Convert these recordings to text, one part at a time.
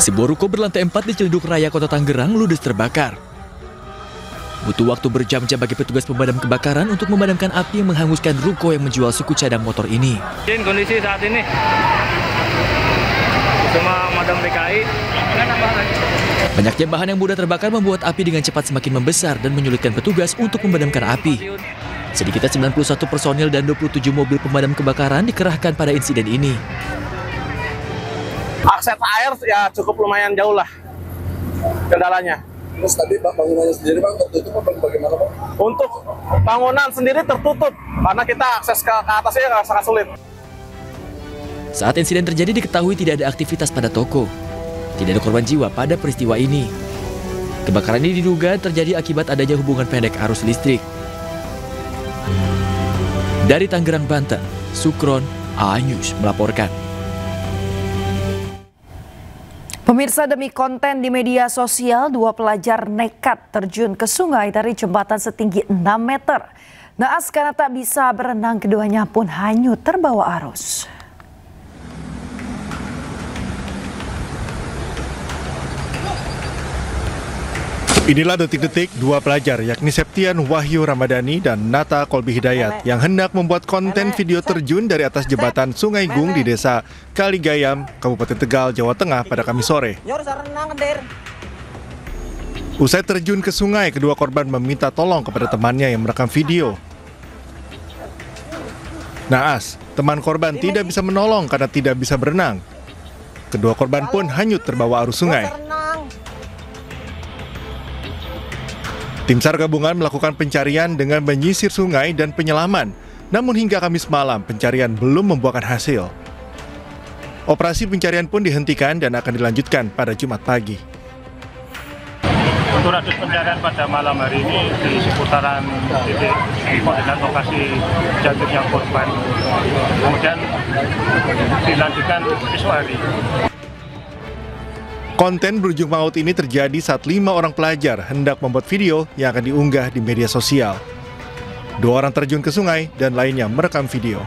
Sebuah ruko berlantai 4 di Ciledug Raya, Kota Tangerang, ludes terbakar. Butuh waktu berjam-jam bagi petugas pemadam kebakaran untuk memadamkan api yang menghanguskan ruko yang menjual suku cadang motor ini. Kondisi saat ini cuma madam PKI. Banyaknya bahan yang mudah terbakar membuat api dengan cepat semakin membesar dan menyulitkan petugas untuk memadamkan api. Sedikitnya 91 personil dan 27 mobil pemadam kebakaran dikerahkan pada insiden ini. Akses air ya cukup lumayan jauh lah kendalanya. Terus tadi bangunannya sendiri Bang tertutup apa bagaimana Bang? Untuk bangunan sendiri tertutup karena kita akses ke atasnya sangat sulit. Saat insiden terjadi diketahui tidak ada aktivitas pada toko. Tidak ada korban jiwa pada peristiwa ini. Kebakaran ini diduga terjadi akibat adanya hubungan pendek arus listrik. Dari Tangerang, Banten, Sukron, A-News melaporkan. Pemirsa, demi konten di media sosial, 2 pelajar nekat terjun ke sungai dari jembatan setinggi 6 meter. Naas karena tak bisa berenang, keduanya pun hanyut terbawa arus. Inilah detik-detik 2 pelajar yakni Septian Wahyu Ramadhani dan Nata Kolbi Hidayat yang hendak membuat konten video terjun dari atas jembatan Sungai Gung di Desa Kaligayam, Kabupaten Tegal, Jawa Tengah pada Kamis sore. Usai terjun ke sungai, kedua korban meminta tolong kepada temannya yang merekam video. Naas, teman korban tidak bisa menolong karena tidak bisa berenang. Kedua korban pun hanyut terbawa arus sungai. Tim SAR gabungan melakukan pencarian dengan menyisir sungai dan penyelaman. Namun hingga Kamis malam, pencarian belum membuahkan hasil. Operasi pencarian pun dihentikan dan akan dilanjutkan pada Jumat pagi. Untuk radius pencarian pada malam hari ini di seputaran titik koordinat lokasi jatuhnya korban. Kemudian dilanjutkan esok hari. Konten berujung maut ini terjadi saat 5 orang pelajar hendak membuat video yang akan diunggah di media sosial. 2 orang terjun ke sungai dan lainnya merekam video.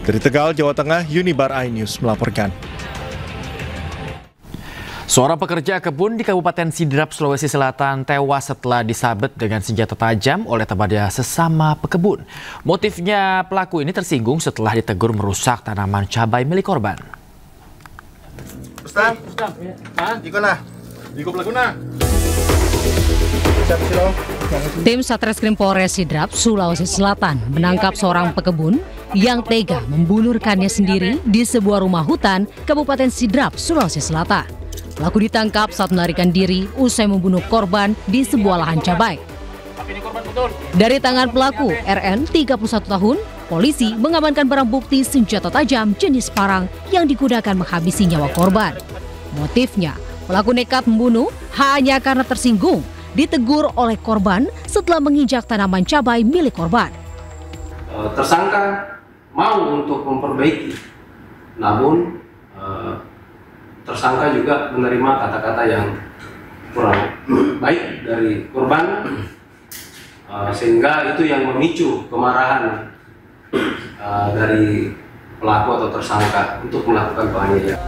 Dari Tegal, Jawa Tengah, Unibar A-News melaporkan. Seorang pekerja kebun di Kabupaten Sidrap, Sulawesi Selatan tewas setelah disabet dengan senjata tajam oleh temannya sesama pekebun. Motifnya, pelaku ini tersinggung setelah ditegur merusak tanaman cabai milik korban. Tim Satreskrim Polres Sidrap, Sulawesi Selatan menangkap seorang pekebun yang tega membunuh rekannya sendiri di sebuah rumah hutan Kabupaten Sidrap, Sulawesi Selatan. Pelaku ditangkap saat melarikan diri usai membunuh korban di sebuah lahan cabai. Dari tangan pelaku RN 31 tahun, polisi mengamankan barang bukti senjata tajam jenis parang yang digunakan menghabisi nyawa korban. Motifnya, pelaku nekat membunuh hanya karena tersinggung, ditegur oleh korban setelah menginjak tanaman cabai milik korban. Tersangka mau untuk memperbaiki, namun tersangka juga menerima kata-kata yang kurang baik dari korban, sehingga itu yang memicu kemarahan dari pelaku atau tersangka untuk melakukan penganiayaan.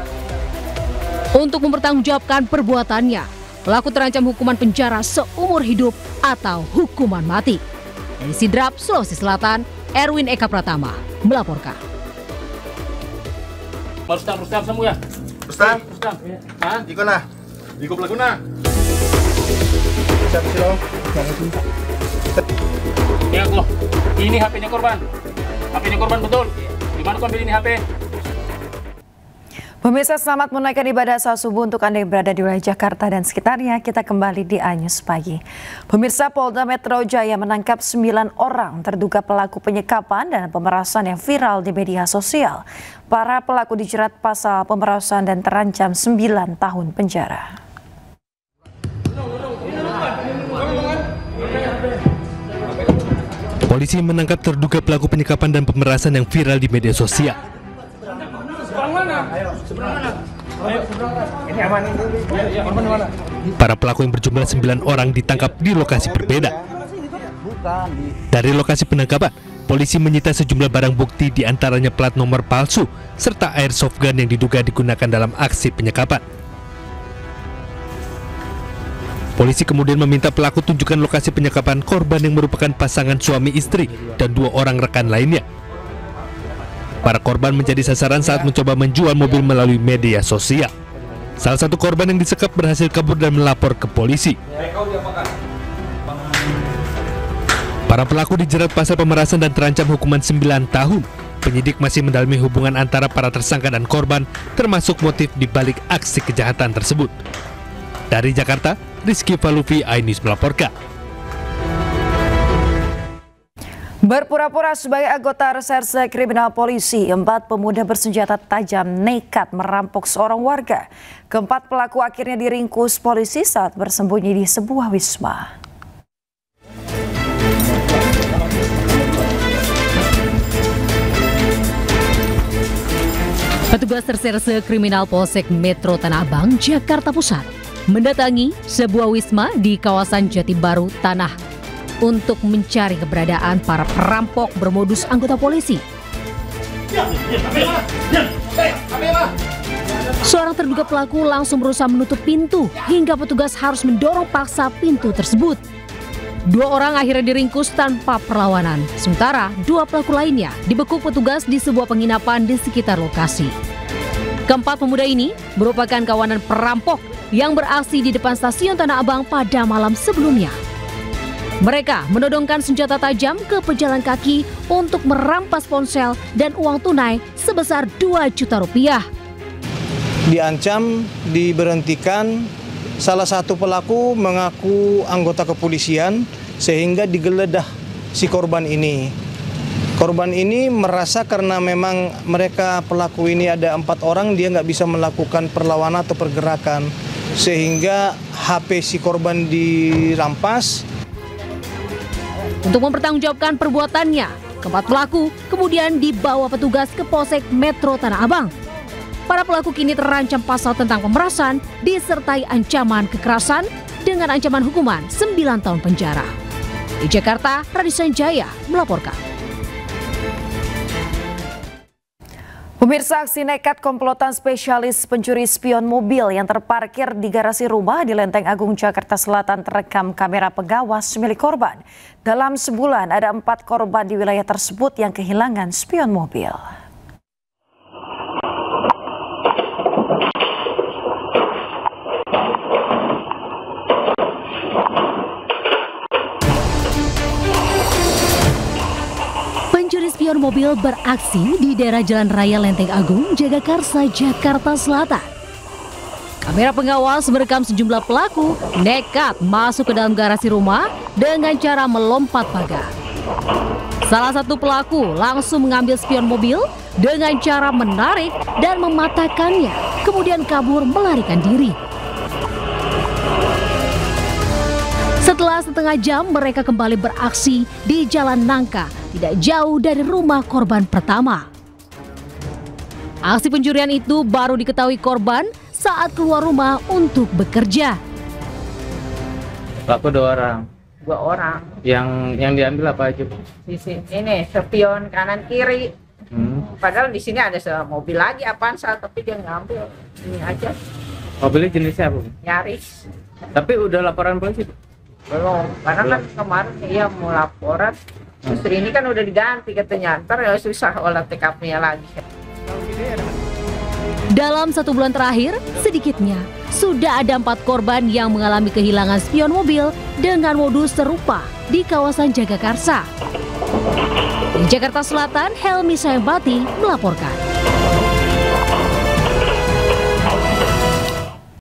Untuk mempertanggungjawabkan perbuatannya, pelaku terancam hukuman penjara seumur hidup atau hukuman mati. Dari Sidrap, Sulawesi Selatan, Erwin Eka Pratama melaporkan. Rustam semua ya? Rustam? Di Laguna. Ya kok, ini HP-nya korban. HP-nya korban betul. Di mana kau ambil ini HP? Pemirsa, selamat menunaikan ibadah salat subuh untuk Anda yang berada di wilayah Jakarta dan sekitarnya. Kita kembali di A-News Pagi. Pemirsa, Polda Metro Jaya menangkap 9 orang terduga pelaku penyekapan dan pemerasan yang viral di media sosial. Para pelaku dijerat pasal pemerasan dan terancam 9 tahun penjara. Polisi menangkap terduga pelaku penyekapan dan pemerasan yang viral di media sosial. Para pelaku yang berjumlah 9 orang ditangkap di lokasi berbeda. Dari lokasi penangkapan, polisi menyita sejumlah barang bukti, diantaranya plat nomor palsu serta airsoft gun yang diduga digunakan dalam aksi penyekapan. Polisi kemudian meminta pelaku tunjukkan lokasi penyekapan korban yang merupakan pasangan suami istri dan 2 orang rekan lainnya. Para korban menjadi sasaran saat mencoba menjual mobil melalui media sosial. Salah satu korban yang disekap berhasil kabur dan melapor ke polisi. Para pelaku dijerat pasal pemerasan dan terancam hukuman 9 tahun. Penyidik masih mendalami hubungan antara para tersangka dan korban, termasuk motif di balik aksi kejahatan tersebut. Dari Jakarta, Rizky Falufi, iNews melaporkan. Berpura-pura sebagai anggota reserse kriminal polisi, 4 pemuda bersenjata tajam nekat merampok seorang warga. Keempat pelaku akhirnya diringkus polisi saat bersembunyi di sebuah wisma. Petugas reserse kriminal Polsek Metro Tanah Abang, Jakarta Pusat, mendatangi sebuah wisma di kawasan Jati Baru, Tanah untuk mencari keberadaan para perampok bermodus anggota polisi. Seorang terduga pelaku langsung berusaha menutup pintu hingga petugas harus mendorong paksa pintu tersebut. 2 orang akhirnya diringkus tanpa perlawanan, sementara 2 pelaku lainnya dibekuk petugas di sebuah penginapan di sekitar lokasi. Keempat pemuda ini merupakan kawanan perampok yang beraksi di depan stasiun Tanah Abang pada malam sebelumnya. Mereka menodongkan senjata tajam ke pejalan kaki untuk merampas ponsel dan uang tunai sebesar 2 juta rupiah. Diancam, diberhentikan, salah satu pelaku mengaku anggota kepolisian sehingga digeledah si korban ini. Korban ini merasa karena memang mereka pelaku ini ada 4 orang, dia nggak bisa melakukan perlawanan atau pergerakan. Sehingga HP si korban dirampas. Untuk mempertanggungjawabkan perbuatannya, keempat pelaku kemudian dibawa petugas ke Polsek Metro Tanah Abang. Para pelaku kini terancam pasal tentang pemerasan disertai ancaman kekerasan dengan ancaman hukuman 9 tahun penjara. Di Jakarta, Radi Sanjaya melaporkan. Pemirsa, aksi nekat komplotan spesialis pencuri spion mobil yang terparkir di garasi rumah di Lenteng Agung, Jakarta Selatan terekam kamera pengawas milik korban. Dalam sebulan ada 4 korban di wilayah tersebut yang kehilangan spion mobil. Spion mobil beraksi di daerah Jalan Raya Lenteng Agung, Jagakarsa, Jakarta Selatan. Kamera pengawas merekam sejumlah pelaku nekat masuk ke dalam garasi rumah dengan cara melompat pagar. Salah satu pelaku langsung mengambil spion mobil dengan cara menarik dan mematahkannya, kemudian kabur melarikan diri. Setelah setengah jam, mereka kembali beraksi di Jalan Nangka, tidak jauh dari rumah korban pertama. Aksi pencurian itu baru diketahui korban saat keluar rumah untuk bekerja. Pelaku 2 orang. 2 orang. Yang diambil apa aja? Di sini ini spion kanan kiri. Padahal di sini ada mobil lagi Avanza, tapi dia ngambil ini aja. Mobilnya jenisnya apa? Yaris. Tapi udah laporan polisi? Belum, karena kan kemarin ia mau laporan, istri ini kan udah diganti katanya, ntar ya susah olah TKP-nya lagi. Dalam 1 bulan terakhir, sedikitnya sudah ada 4 korban yang mengalami kehilangan spion mobil dengan modus serupa di kawasan Jagakarsa. Di Jakarta Selatan, Helmi Sayembati melaporkan.